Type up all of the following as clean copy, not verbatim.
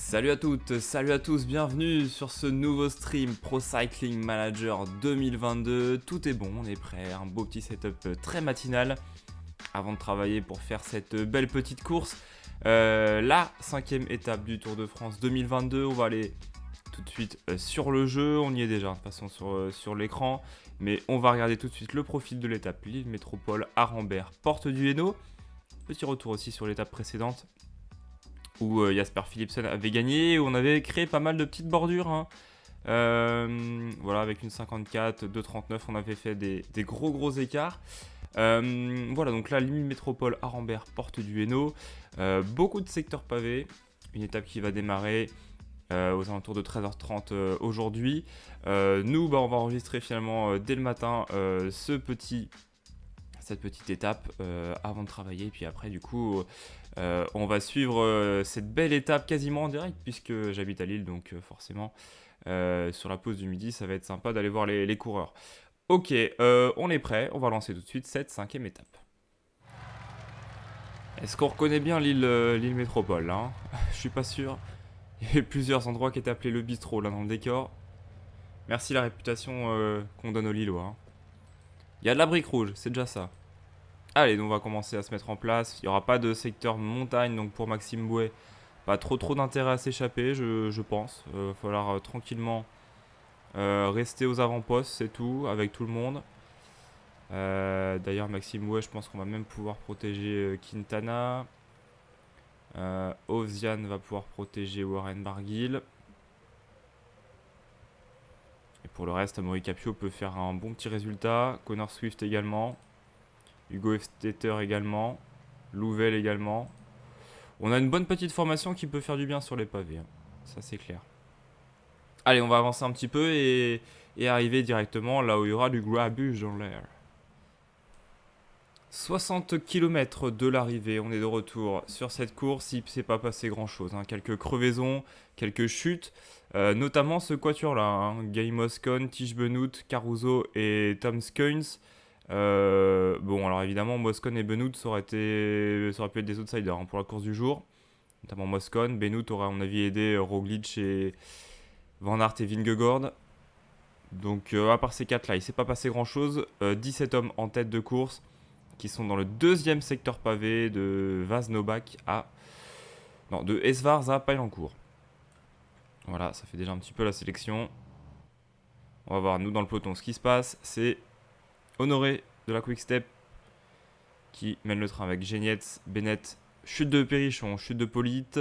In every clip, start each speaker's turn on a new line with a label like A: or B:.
A: Salut à toutes, salut à tous, bienvenue sur ce nouveau stream Pro Cycling Manager 2022. Tout est bon, on est prêt, un beau petit setup très matinal avant de travailler pour faire cette belle petite course. La 5e étape du Tour de France 2022, on va aller tout de suite sur le jeu, on y est déjà de toute façon sur l'écran, mais on va regarder tout de suite le profil de l'étape Lille Métropole Arambert Porte du Hainaut. Petit retour aussi sur l'étape précédente où Jasper Philipsen avait gagné, où on avait créé pas mal de petites bordures. Voilà, avec une 54, 2,39, on avait fait des gros écarts. Voilà, donc là, Lille Métropole Arambert Porte du Hainaut. Beaucoup de secteurs pavés. Une étape qui va démarrer aux alentours de 13h30 aujourd'hui. Nous, on va enregistrer finalement dès le matin cette petite étape avant de travailler. Et puis après, du coup, on va suivre cette belle étape quasiment en direct, puisque j'habite à Lille, donc forcément, sur la pause du midi, ça va être sympa d'aller voir les coureurs. Ok, on est prêt, on va lancer tout de suite cette 5e étape. Est-ce qu'on reconnaît bien Lille Métropole là, hein? Je suis pas sûr. Il y a plusieurs endroits qui étaient appelés le bistrot là dans le décor. Merci la réputation qu'on donne aux Lillois, hein. Il y a de la brique rouge, c'est déjà ça. Allez, donc on va commencer à se mettre en place. Il n'y aura pas de secteur montagne, donc pour Maxime Bouet, pas trop d'intérêt à s'échapper, je pense. Il va falloir tranquillement rester aux avant-postes, c'est tout, avec tout le monde. D'ailleurs, Maxime Bouet, je pense qu'on va même pouvoir protéger Quintana. Ovzian va pouvoir protéger Warren Barguil. Et pour le reste, Amaury Capio peut faire un bon petit résultat. Connor Swift également. Hugo Hofstetter également. Louvel également. On a une bonne petite formation qui peut faire du bien sur les pavés, hein. Ça c'est clair. Allez, on va avancer un petit peu et arriver directement là où il y aura du grabuge dans l'air. 60 km de l'arrivée, on est de retour sur cette course. Il ne s'est pas passé grand chose, hein. Quelques crevaisons, quelques chutes, notamment ce quatuor là, hein. Guy Moscon, Tige Benoot, Caruso et Tom Skuins. Bon, alors évidemment, Moscon et Benoot ça aurait pu être des outsiders, hein, pour la course du jour. Notamment Moscon. Benoot aurait, à mon avis, aidé Roglic et Van Aert et Vingegaard. Donc, à part ces 4 là, il ne s'est pas passé grand chose. 17 hommes en tête de course qui sont dans le deuxième secteur pavé de Vaznobak de Esvars à Paillancourt. Voilà, ça fait déjà un petit peu la sélection. On va voir, nous, dans le peloton, ce qui se passe. C'est Honoré de la Quick Step qui mène le train avec Genietz, Bennett, chute de Périchon, chute de Polite.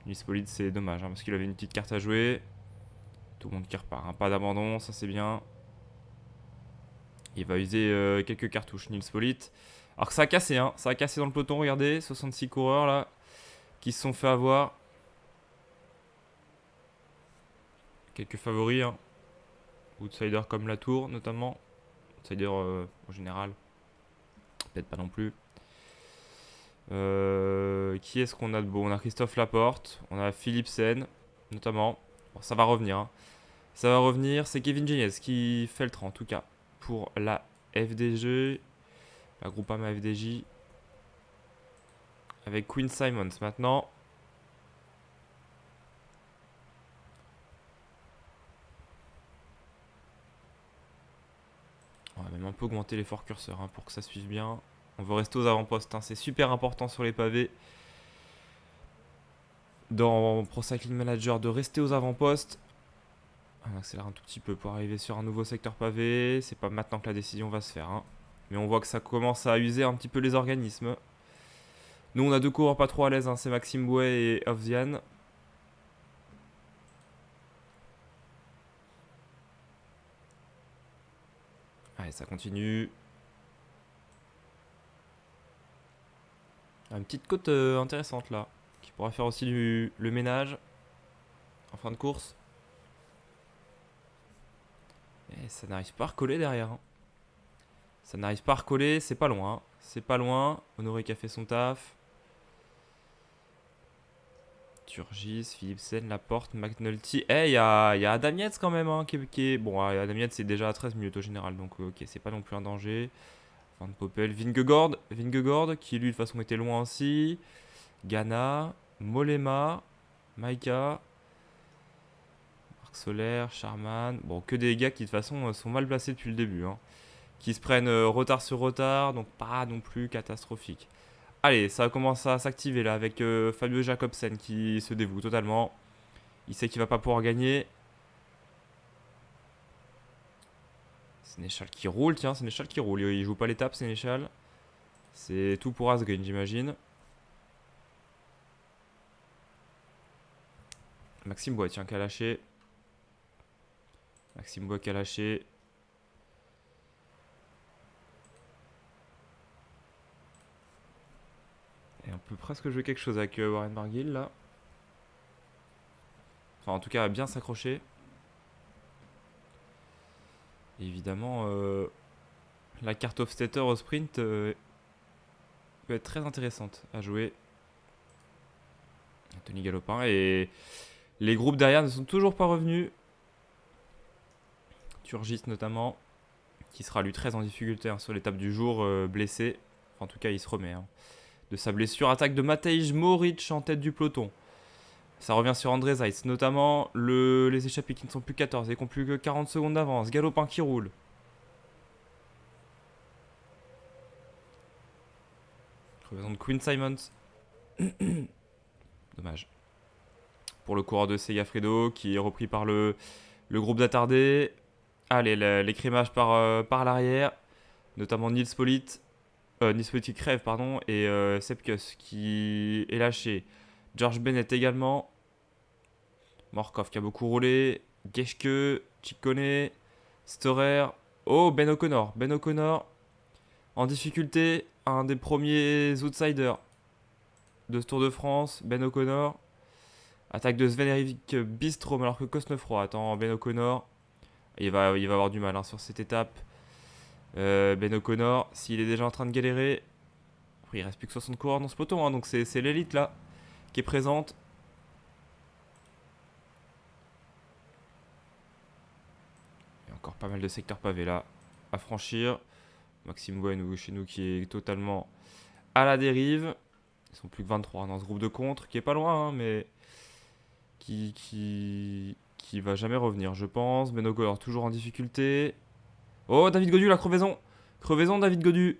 A: Nils Polite, c'est dommage, hein, parce qu'il avait une petite carte à jouer. Tout le monde qui repart, hein. Pas d'abandon, ça c'est bien. Il va user quelques cartouches, Nils Polite. Alors que ça a cassé, hein. Ça a cassé dans le peloton, regardez. 66 coureurs là qui se sont fait avoir. Quelques favoris, hein. Outsiders comme Latour notamment. Outsiders en général. Peut-être pas non plus. Qui est-ce qu'on a de beau? On a Christophe Laporte. On a Philipsen notamment. Bon, ça va revenir, hein. Ça va revenir. C'est Kevin Geniez qui fait le train en tout cas. Pour la FDG. La Groupama FDJ. Avec Quinn Simons maintenant. On va même un peu augmenter l'effort curseur, hein, pour que ça suive bien. On veut rester aux avant-postes, hein. C'est super important sur les pavés. Dans Pro Cycling Manager, de rester aux avant-postes. On accélère un tout petit peu pour arriver sur un nouveau secteur pavé. C'est pas maintenant que la décision va se faire, hein. Mais on voit que ça commence à user un petit peu les organismes. Nous, on a 2 coureurs pas trop à l'aise, hein. C'est Maxime Bouet et Ovzian. Allez, ça continue. Une petite côte intéressante là, qui pourra faire aussi le ménage en fin de course. Et ça n'arrive pas à recoller derrière, hein. Ça n'arrive pas à recoller, c'est pas loin, hein. C'est pas loin. Honoré qui a fait son taf. Turgis, Philipsen, Laporte, McNulty. Il y a Adam Yates quand même, hein, qui est... Bon, Adam Yates c'est déjà à 13 minutes au général, donc ok, c'est pas non plus un danger. Van de Poppel, Vingegaard, qui lui de toute façon était loin aussi. Ghana, Molema, Maïka. Marc Solaire, Charman. Bon, que des gars qui de toute façon sont mal placés depuis le début. Hein. Qui se prennent retard sur retard, donc pas non plus catastrophique. Allez, ça commence à s'activer là avec Fabio Jacobsen qui se dévoue totalement. Il sait qu'il va pas pouvoir gagner. Sénéchal qui roule, tiens, Sénéchal qui roule. Il joue pas l'étape, Sénéchal. C'est tout pour Asgreen, j'imagine. Maxime Bois, tiens, qui a lâché. Maxime Bois qui a lâché. Et on peut presque jouer quelque chose avec Warren Barguil là. Enfin, en tout cas, bien s'accrocher. Évidemment, la carte Hofstetter au sprint peut être très intéressante à jouer. Tony Galopin. Et les groupes derrière ne sont toujours pas revenus. Turgis notamment, qui sera lui très en difficulté hein, sur l'étape du jour, blessé. Enfin, en tout cas, il se remet hein, de sa blessure. Attaque de Matej Moric en tête du peloton. Ça revient sur André Zeitz, notamment les échappés qui ne sont plus 14 et qui n'ont plus que 40 secondes d'avance. Galopin qui roule. Crevaison de Queen Simons. Dommage. Pour le coureur de Segafredo qui est repris par le groupe d'attardés. Allez, l'écrémage par l'arrière. Notamment Nils Polit. Nils Polit qui crève, pardon. Et Sepkus qui est lâché. George Bennett également. Morkov qui a beaucoup roulé. Geschke, Ciccone, Storer. Oh, Ben O'Connor. Ben O'Connor en difficulté. Un des premiers outsiders de ce Tour de France. Ben O'Connor. Attaque de Sven-Erik Bistrom alors que Cosnefroy attend Ben O'Connor. Il va avoir du mal hein, sur cette étape. Ben O'Connor, s'il est déjà en train de galérer. Il reste plus que 60 coureurs dans ce peloton. Hein, donc c'est l'élite là qui est présente. Il y a encore pas mal de secteurs pavés là à franchir. Maxime Gouin chez nous qui est totalement à la dérive. Ils sont plus que 23 dans ce groupe de contre qui est pas loin hein, mais qui va jamais revenir je pense. Ben O'Connor toujours en difficulté. Oh David Godu la crevaison. Crevaison David Godu.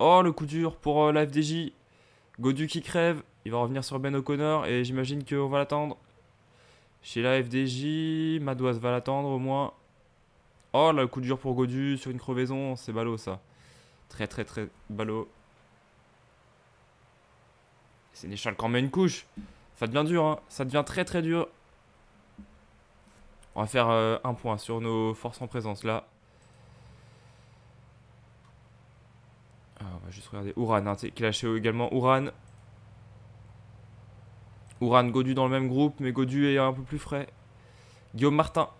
A: Oh le coup dur pour la FDJ. Godu qui crève. Il va revenir sur Ben O'Connor et j'imagine qu'on va l'attendre. Chez la FDJ, Madoise va l'attendre au moins. Oh là, le coup dur pour Godu sur une crevaison, c'est ballot ça. Très très très ballot. Sénéchal quand même une couche. Ça devient dur, hein. Ça devient très très dur. On va faire un point sur nos forces en présence là. Ah, on va juste regarder Ouran, hein, qui lâché également Ouran. Ouran, Godu dans le même groupe, mais Godu est un peu plus frais. Guillaume Martin.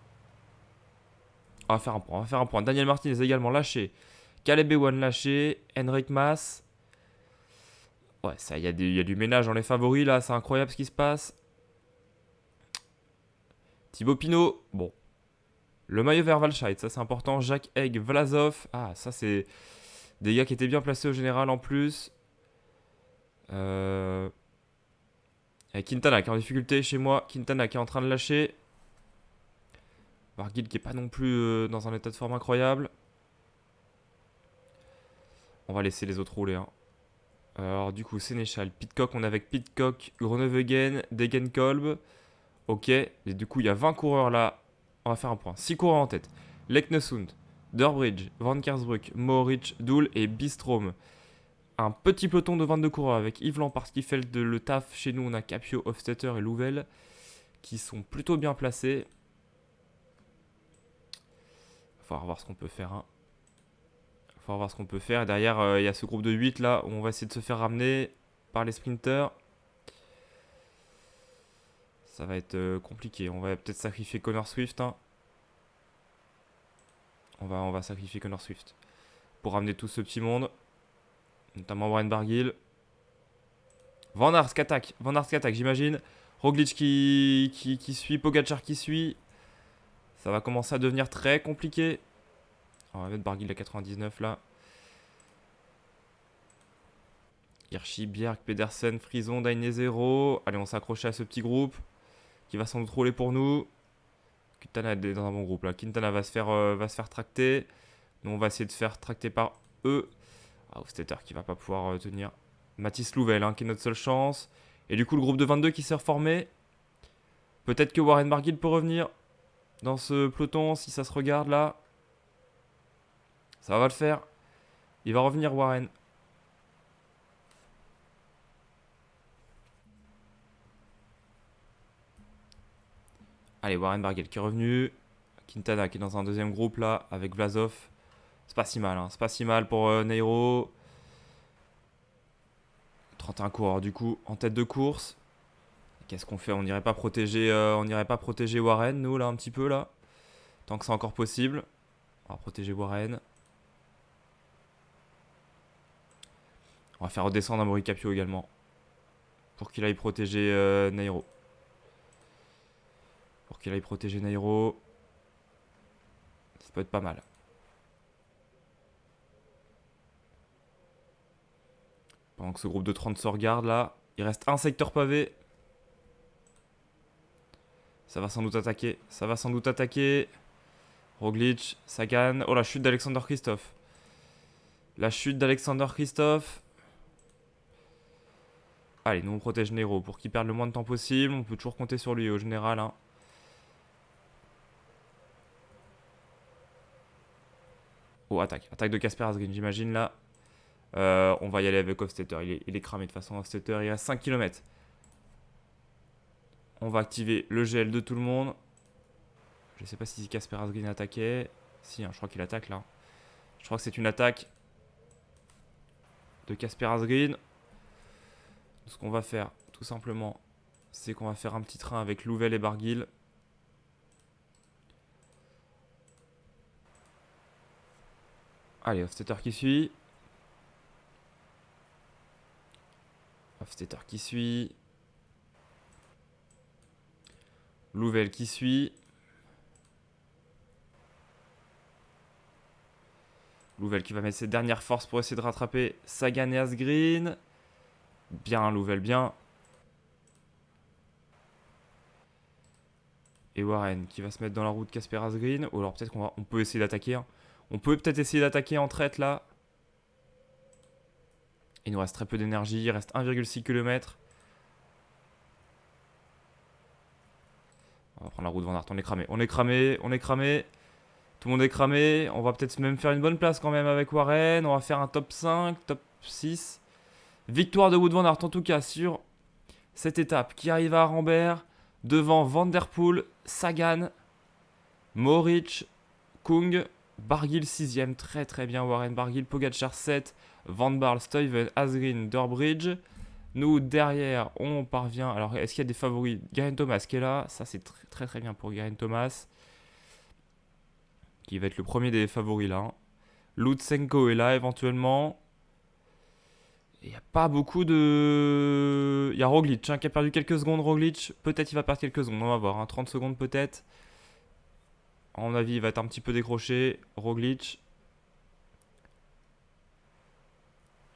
A: On va faire un point, on va faire un point. Daniel Martinez également lâché. Caleb Ewan lâché. Henrik Mas. Ouais, ça, il y a du ménage dans les favoris là, c'est incroyable ce qui se passe. Thibaut Pinot, bon. Le maillot vert Valscheid, ça c'est important. Jacques Egg, Vlasov. Ah, ça c'est des gars qui étaient bien placés au général en plus. Et Quintana qui est en difficulté chez moi. Quintana qui est en train de lâcher. Barguil qui est pas non plus dans un état de forme incroyable. On va laisser les autres rouler. Hein. Alors du coup, Sénéchal, Pidcock, on est avec Pidcock, Groenewegen, Degenkolb. Ok, et du coup il y a 20 coureurs là. On va faire un point. 6 coureurs en tête. Leknesund, Durbridge, Van Kersbruck, Mohoric, Doul et Bistrom. Un petit peloton de 22 coureurs avec Yves Lampard qui fait le taf. Chez nous, on a Capio, Hofstetter et Louvel qui sont plutôt bien placés. Il va falloir voir ce qu'on peut faire. Hein. Il va falloir voir ce qu'on peut faire. Et derrière, il y a ce groupe de 8 là où on va essayer de se faire ramener par les sprinters. Ça va être compliqué. On va peut-être sacrifier Connor Swift. Hein. On va sacrifier Connor Swift pour ramener tout ce petit monde. Notamment Warren Barguil. Van Aert qui attaque. Van Aert qui attaque, j'imagine. Roglic qui suit. Pogacar qui suit. Ça va commencer à devenir très compliqué. On va mettre Barguil à 99 là. Hirschi, Bjerg, Pedersen, Frison, Dainezero. Allez, on s'accroche à ce petit groupe qui va sans doute rouler pour nous. Quintana est dans un bon groupe là. Quintana va se faire tracter. Nous, on va essayer de se faire tracter par eux. Ah, Hofstetter qui va pas pouvoir tenir. Mathis Louvel, qui est notre seule chance. Et du coup, le groupe de 22 qui s'est reformé. Peut-être que Warren Barguil peut revenir dans ce peloton si ça se regarde là. Ça va le faire. Il va revenir, Warren. Allez, Warren Barguil qui est revenu. Quintana qui est dans un deuxième groupe là avec Vlasov. C'est pas si mal, C'est pas si mal pour Nairo. 31 coureurs du coup en tête de course. Qu'est-ce qu'on fait? On n'irait pas protéger Warren, nous là un petit peu là. Tant que c'est encore possible. On va protéger Warren. On va faire redescendre Amaury Capio également. Pour qu'il aille protéger Nairo. Ça peut être pas mal. Pendant que ce groupe de 30 se regarde là. Il reste un secteur pavé. Ça va sans doute attaquer. Roglic, Sagan. Oh, la chute d'Alexander Kristoff. Allez, nous on protège Nero pour qu'il perde le moins de temps possible. On peut toujours compter sur lui au général. Oh, attaque de Casper Asgreen, j'imagine là. On va y aller avec Hofstetter. Il est cramé de toute façon, Hofstetter. Il reste 5 km. On va activer le gel de tout le monde. Je sais pas si Casper Asgreen attaquait. Si, je crois qu'il attaque là. Je crois que c'est une attaque de Casper Asgreen. Ce qu'on va faire, tout simplement, c'est qu'on va faire un petit train avec Louvel et Barguil. Allez, Hofstetter qui suit. Louvel qui suit. Louvel qui va mettre ses dernières forces pour essayer de rattraper Sagan et Asgreen. Bien, Louvel, bien. Et Warren qui va se mettre dans la route Casper Asgreen. Ou alors peut-être qu'on peut essayer d'attaquer. On peut peut-être essayer d'attaquer en traite là. Il nous reste très peu d'énergie. Il reste 1,6 km. On va prendre la route Van Aert. On est cramé. Tout le monde est cramé. On va peut-être même faire une bonne place quand même avec Warren. On va faire un top 5, top 6. Victoire de Wout van Aert en tout cas sur cette étape qui arrive à Arambert devant Van Der Poel, Sagan, Mohoric, Kung, Barguil 6ème, très très bien Warren Barguil, Pogacar 7, Van Barle, Stuyven, Asgreen, Durbridge. Nous derrière on parvient, alors est-ce qu'il y a des favoris? Geraint Thomas qui est là, ça c'est très très très bien pour Geraint Thomas, qui va être le premier des favoris là. Lutsenko est là éventuellement. Il n'y a pas beaucoup de... Il y a Roglic qui a perdu quelques secondes. Roglic, peut-être il va perdre quelques secondes. On va voir, 30 secondes peut-être. À mon avis, il va être un petit peu décroché. Roglic.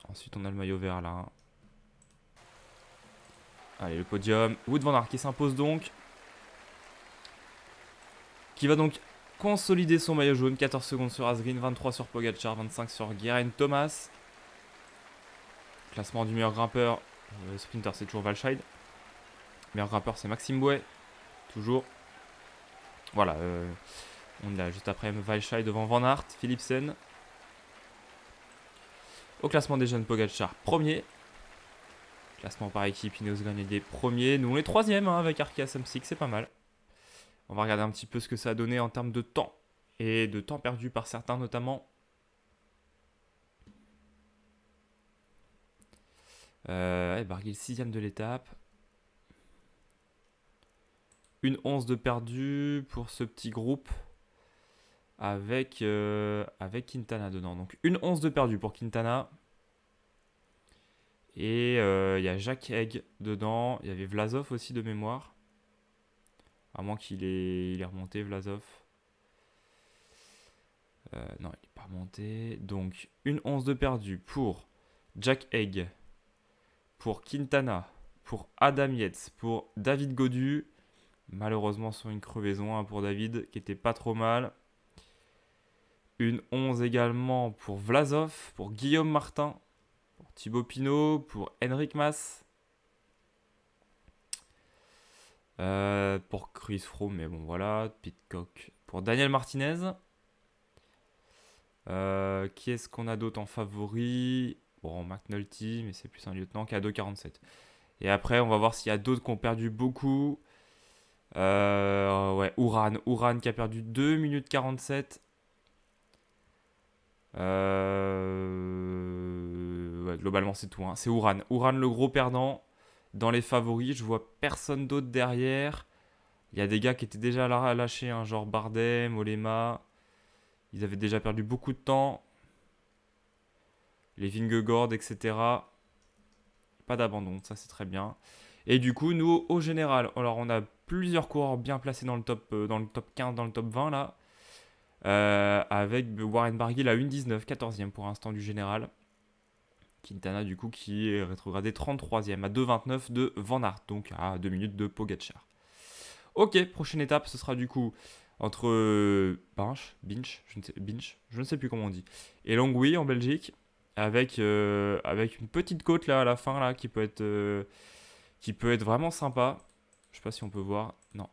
A: Ensuite, on a le maillot vert là. Allez, le podium. Wout van Aert qui s'impose donc. Qui va donc consolider son maillot jaune. 14 secondes sur Asgreen, 23 sur Pogacar, 25 sur Geraint Thomas. Classement du meilleur grimpeur. Le sprinter, c'est toujours Walscheid. Meilleur grimpeur, c'est Maxime Bouet. Toujours. Voilà. On est là juste après Walscheid devant Van Aert, Philipsen. Au classement des jeunes, Pogacar, premier. Classement par équipe, Ineos gagne des premiers. Nous, on est troisième avec Arkea Samsic, c'est pas mal. On va regarder un petit peu ce que ça a donné en termes de temps. Et de temps perdu par certains notamment. Barguil 6ème de l'étape. Une 11 de perdu pour ce petit groupe avec Quintana dedans. Donc une 11 de perdu pour Quintana. Et il y a Jacques Egg dedans. Il y avait Vlasov aussi de mémoire. À moins qu'il est remonté, Vlasov. Non, il n'est pas remonté. Donc une 11 de perdu pour Jack Egg. pour Quintana, pour Adam Yates, pour David Gaudu. Malheureusement sur une crevaison hein, pour David, qui était pas trop mal. Une 11 également pour Vlasov, pour Guillaume Martin, pour Thibaut Pinot, pour Henrik Mas. Pour Chris Froome, mais bon voilà, Pitcock. Pour Daniel Martinez. Qui est-ce qu'on a d'autre en favori? Bon, McNulty, mais c'est plus un lieutenant qui a 2,47. Et après, on va voir s'il y a d'autres qui ont perdu beaucoup. Ouais, Uran qui a perdu 2 minutes 47. Ouais, globalement, c'est tout. Hein. C'est Uran. Uran, le gros perdant. Dans les favoris, je vois personne d'autre derrière. Il y a des gars qui étaient déjà lâchés, hein, genre Bardem, Olema. Ils avaient déjà perdu beaucoup de temps. Les Vingegaard, etc. Pas d'abandon, ça c'est très bien. Et du coup, nous, au général, alors on a plusieurs coureurs bien placés dans le top 15, dans le top 20 là. Avec Warren Barguil à 1,19, 14e pour l'instant du général. Quintana du coup qui est rétrogradé 33e à 2,29 de Van Aert, donc à 2 minutes de Pogacar. Ok, prochaine étape, ce sera du coup entre Binche, je ne sais plus comment on dit, et Longwy en Belgique, avec une petite côte là à la fin là qui peut être vraiment sympa. Je sais pas si on peut voir, non.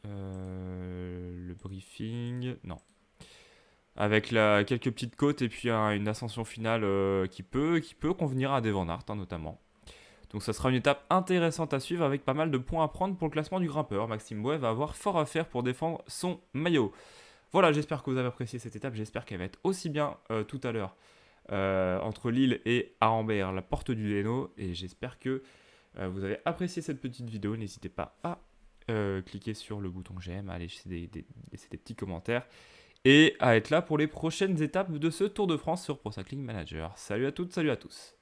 A: Le briefing, non. Avec quelques petites côtes et puis une ascension finale qui peut convenir à des Van Aert hein, notamment. Donc ça sera une étape intéressante à suivre avec pas mal de points à prendre pour le classement du grimpeur. Maxime Bouet va avoir fort à faire pour défendre son maillot. Voilà, j'espère que vous avez apprécié cette étape. J'espère qu'elle va être aussi bien tout à l'heure entre Lille et Arambert, la porte du Léno. Et j'espère que vous avez apprécié cette petite vidéo. N'hésitez pas à cliquer sur le bouton j'aime, à laisser des petits commentaires et à être là pour les prochaines étapes de ce Tour de France sur Pro Cycling Manager. Salut à toutes, salut à tous.